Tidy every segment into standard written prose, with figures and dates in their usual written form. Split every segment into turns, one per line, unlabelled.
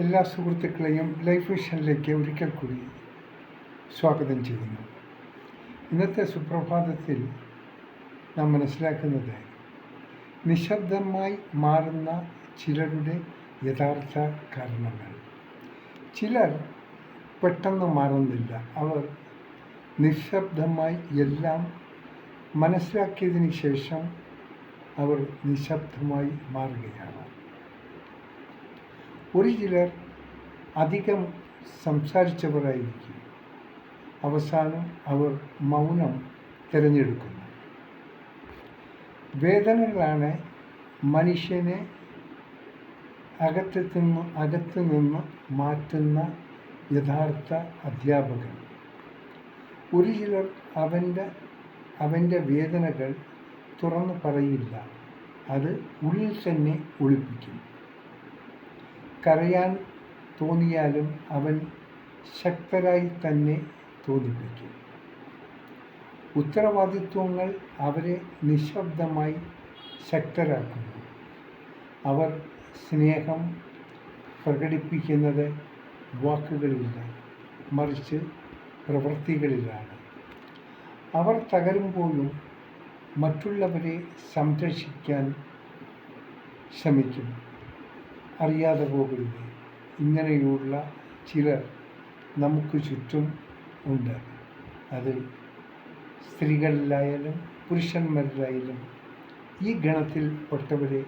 എല്ലാ സുഹൃത്തുക്കളെയും ലൈഫ് വിഷനിലേക്ക് ഒരിക്കൽ കൂടി സ്വാഗതം ചെയ്യുന്നു. ഇന്നത്തെ സുപ്രഭാതത്തിൽ നാം മനസ്സിലാക്കുന്നത് നിശബ്ദമായി മാറുന്ന ചിലരുടെ യഥാർത്ഥ കാരണങ്ങൾ. ചിലർ പെട്ടെന്ന് മാറുന്നില്ല. അവർ നിശബ്ദമായി എല്ലാം മനസ്സിലാക്കിയതിന് ശേഷം അവർ നിശബ്ദമായി മാറുകയാണ്. ഒരു ചിലർ അധികം സംസാരിച്ചവരായിരിക്കും. അവസാനം അവർ മൗനം തിരഞ്ഞെടുക്കുന്നു. വേദനകളാണ് മനുഷ്യനെ അകത്തു നിന്ന് മാറ്റുന്ന യഥാർത്ഥ അധ്യാപകൻ. ഒരു ചിലർ അവൻ്റെ വേദനകൾ തുറന്നു പറയില്ല. അത് ഉള്ളിൽ തന്നെ ഒളിപ്പിക്കും. കരയാൻ തോന്നിയാലും അവൻ ശക്തരായി തന്നെ തോന്നിപ്പിക്കും. ഉത്തരവാദിത്വങ്ങൾ അവരെ നിശബ്ദമായി ശക്തരാക്കുന്നു. അവർ സ്നേഹം പ്രകടിപ്പിക്കുന്നത് വാക്കുകളില്ല, മറിച്ച് പ്രവൃത്തികളിലാണ്. അവർ തകരുമ്പോഴും മറ്റുള്ളവരെ സംരക്ഷിക്കാൻ ശ്രമിക്കും. അറിയാതെ പോകരുത്, ഇങ്ങനെയുള്ള ചിലർ നമുക്ക് ചുറ്റും ഉണ്ട്. അത് സ്ത്രീകളിലായാലും പുരുഷന്മാരിലായാലും ഈ ഗണത്തിൽ പെട്ടവരെ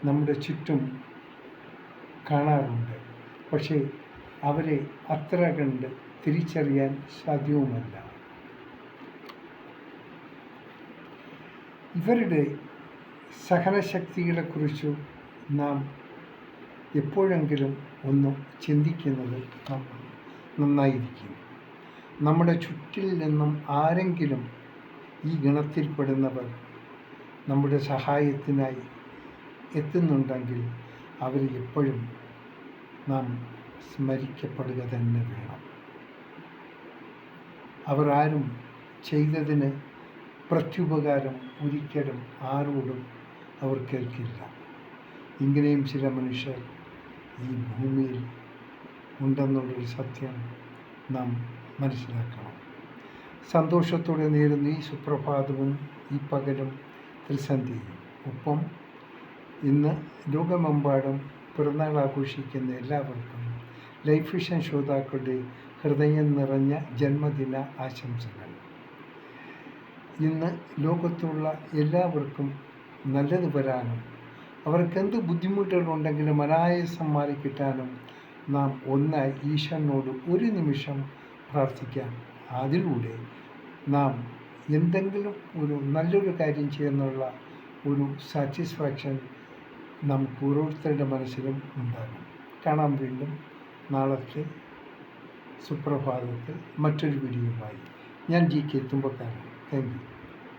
നമ്മുടെ ചുറ്റും കാണാറുണ്ട്. പക്ഷേ അവരെ അത്ര കണ്ട് തിരിച്ചറിയാൻ സാധ്യവുമല്ല. ഇവരുടെ സഹനശക്തികളെക്കുറിച്ച് നാം എപ്പോഴെങ്കിലും ഒന്ന് ചിന്തിക്കുന്നത് നന്നായിരിക്കും. നമ്മുടെ ചുറ്റിൽ നിന്നും ആരെങ്കിലും ഈ ഗണത്തിൽപ്പെടുന്നവർ നമ്മുടെ സഹായത്തിനായി എത്തുന്നുണ്ടെങ്കിൽ അവർ എപ്പോഴും നാം സ്മരിക്കപ്പെടുക തന്നെ വേണം. അവർ ആരും ചെയ്തതിന് പ്രത്യുപകാരം ഒരിക്കലും ആരോടും അവർ കേൾക്കില്ല. ഇങ്ങനെയും ചില മനുഷ്യർ ഈ ഭൂമിയിൽ ഉണ്ടെന്നുള്ളൊരു സത്യം നാം മനസ്സിലാക്കണം. സന്തോഷത്തോടെ നേരുന്ന ഈ സുപ്രഭാതവും ഈ പകലും ത്രിസന്ധിയും. ഒപ്പം ഇന്ന് ലോകമെമ്പാടും പിറന്നാൾ ആഘോഷിക്കുന്ന എല്ലാവർക്കും ലൈഫ് വിഷൻ ശ്രോതാക്കളുടെ ഹൃദയം നിറഞ്ഞ ജന്മദിന ആശംസകൾ. ഇന്ന് ലോകത്തുള്ള എല്ലാവർക്കും നല്ലത് വരാനും അവർക്കെന്ത് ബുദ്ധിമുട്ടുകളുണ്ടെങ്കിലും അനായാസം മാറിക്കിട്ടാനും നാം ഒന്നായി ഈശ്വരനോട് ഒരു നിമിഷം പ്രാർത്ഥിക്കാം. അതിലൂടെ നാം എന്തെങ്കിലും ഒരു നല്ലൊരു കാര്യം ചെയ്യുന്നുള്ള ഒരു സാറ്റിസ്ഫാക്ഷൻ നമുക്ക് ഓരോരുത്തരുടെ മനസ്സിലും ഉണ്ടാകും. കാണാം വീണ്ടും നാളത്തെ സുപ്രഭാതത്തിൽ മറ്റൊരു വീഡിയോയുമായി. ഞാൻ GK തുമ്പക്കാരൻ. Thank you.